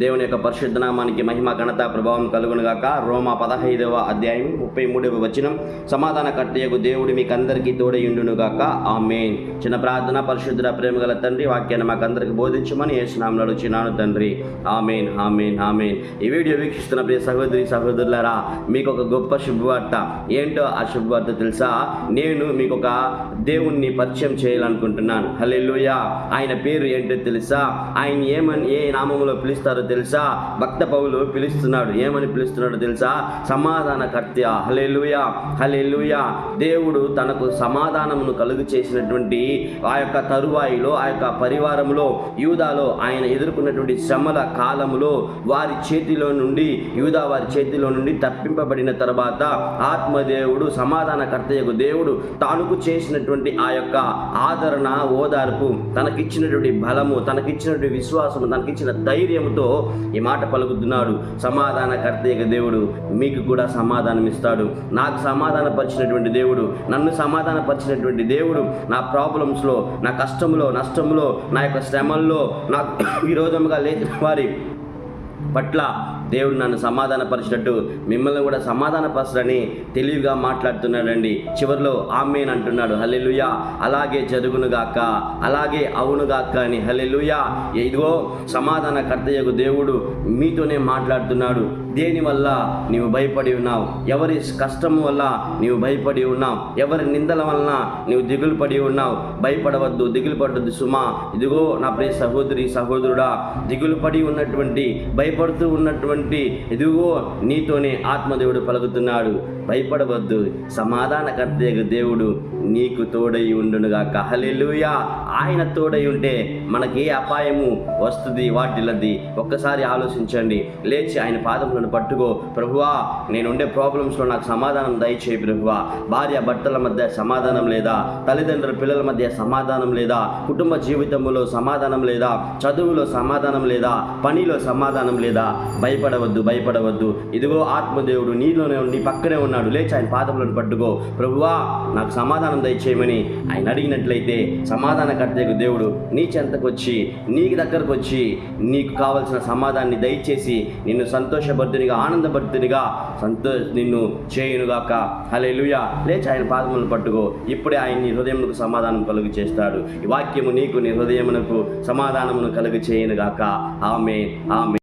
దేవుని యొక్క పరిశుద్ధ నామానికి మహిమ ఘనత ప్రభావం కలుగునుగాక. రోమా 15వ అధ్యాయం 33వ వచనం, సమాధానకర్తయగు దేవుడు మీకందరికీ తోడయుండునుగాక. ఆమేన్. చిన్న ప్రార్థన. పరిశుద్ధ ప్రేమగల తండ్రి, వాక్యాన్ని మాకందరికి బోధించమని యేసు నామములో అడుగుచున్నాను తండ్రి. ఆమేన్, ఆమేన్, ఆమేన్. ఈ వీడియో వీక్షిస్తున్న ప్రియ సహోదరి సహోదరులారా, మీకు ఒక గొప్ప శుభవార్త. ఏంటో ఆ శుభవార్త తెలుసా? నేను మీకు ఒక దేవుణ్ణి పరిచయం చేయాలనుకుంటున్నాను. హల్లెలూయా. ఆయన పేరు ఏంటో తెలుసా? ఆయన ఏ నామములో పిలుస్తారో తెలుసా? భక్త పౌలు పిలుస్తున్నాడు. ఏమని పిలుస్తున్నాడో తెలుసా? సమాధానకర్త. హల్లెలూయా, హల్లెలూయా. దేవుడు తనకు సమాధానమును కలుగు చేసినటువంటి ఆ యొక్క తరువాయిలో, ఆ యొక్క పరివారంలో, యూదాలో ఆయన ఎదుర్కొన్నటువంటి శ్రమల కాలములో వారి చేతిలో నుండి, యూదా వారి చేతిలో నుండి తప్పింపబడిన తర్వాత ఆత్మదేవుడు, సమాధానకర్తయగు దేవుడు తానుకు చేసినటువంటి ఆ యొక్క ఆదరణ, ఓదార్పు, తనకిచ్చినటువంటి బలము, తనకిచ్చినటువంటి విశ్వాసము, తనకిచ్చిన ధైర్యముతో ఈ మాట పలుకుతున్నాడు. సమాధానకర్తయగు దేవుడు మీకు కూడా సమాధానం ఇస్తాడు. నాకు సమాధానపరిచినటువంటి దేవుడు, నన్ను సమాధానపరిచినటువంటి దేవుడు నా ప్రాబ్లమ్స్లో, నా కష్టంలో, నష్టంలో, నా యొక్క శ్రమల్లో, నాకు విరోధముగా లేచిన వారి పట్ల దేవుడు నన్ను సమాధానపరిచినట్టు మిమ్మల్ని కూడా సమాధానపరచని తెలివిగా మాట్లాడుతున్నాడండి. చివరిలో ఆమేన్ అంటున్నాడు. హల్లెలూయా. అలాగే జరుగునుగాక, అలాగే అవునుగాక అని. హల్లెలూయా. ఇదిగో సమాధానకర్తయగు దేవుడు మీతోనే మాట్లాడుతున్నాడు. దేనివల్ల నీవు భయపడి ఉన్నావు? ఎవరి కష్టం వల్ల నీవు భయపడి ఉన్నావు? ఎవరి నిందల వలన నీవు దిగులు పడి ఉన్నావు? భయపడవద్దు, దిగులు పడవద్దు సుమా. ఇదిగో నా ప్రియ సహోదరి సహోదరుడా, దిగులు పడి ఉన్నటువంటి, భయపడుతూ ఉన్నటువంటి, ఇదిగో నీతోనే ఆత్మదేవుడు పలుకుతున్నాడు. భయపడవద్దు, సమాధానకర్తయగు దేవుడు నీకు తోడై ఉండునుగాక. హల్లెలూయా. ఆయన తోడై ఉంటే మనకి ఏ అపాయము వస్తుంది వాటిల్లది. ఒక్కసారి ఆలోచించండి. లేచి ఆయన పాదములను పట్టుకో. ప్రభువా, నేనుండే ప్రాబ్లమ్స్లో నాకు సమాధానం దయచేయి ప్రభువా. భార్య భర్తల మధ్య సమాధానం లేదా? తల్లిదండ్రుల పిల్లల మధ్య సమాధానం లేదా? కుటుంబ జీవితంలో సమాధానం లేదా? చదువులో సమాధానం లేదా? పనిలో సమాధానం లేదా? భయపడవద్దు, భయపడవద్దు. ఇదిగో ఆత్మదేవుడు నీలోనే ఉండి పక్కనే ఉన్నాడు. లేచి ఆయన పాదములను పట్టుకో. ప్రభువా, నాకు సమాధానం దయచేయమని ఆయన అడిగినట్లయితే సమాధానకర్తయగు దేవుడు నీ చెంతకు వచ్చి, నీకు దగ్గరకు వచ్చి, నీకు కావలసిన సమాధానాన్ని దయచేసి నిన్ను సంతోషభరితునిగా, ఆనందభరితునిగా నిన్ను చేయునుగాక. హల్లెలూయా. లేచి ఆయన పాదములను పట్టుకో. ఇప్పుడే ఆయన నీ హృదయమునకు సమాధానం కలుగు చేస్తాడు. ఈ వాక్యము నీకు, నీ హృదయమునకు సమాధానమును కలుగు చేయనుగాక. ఆమేన్, ఆమేన్.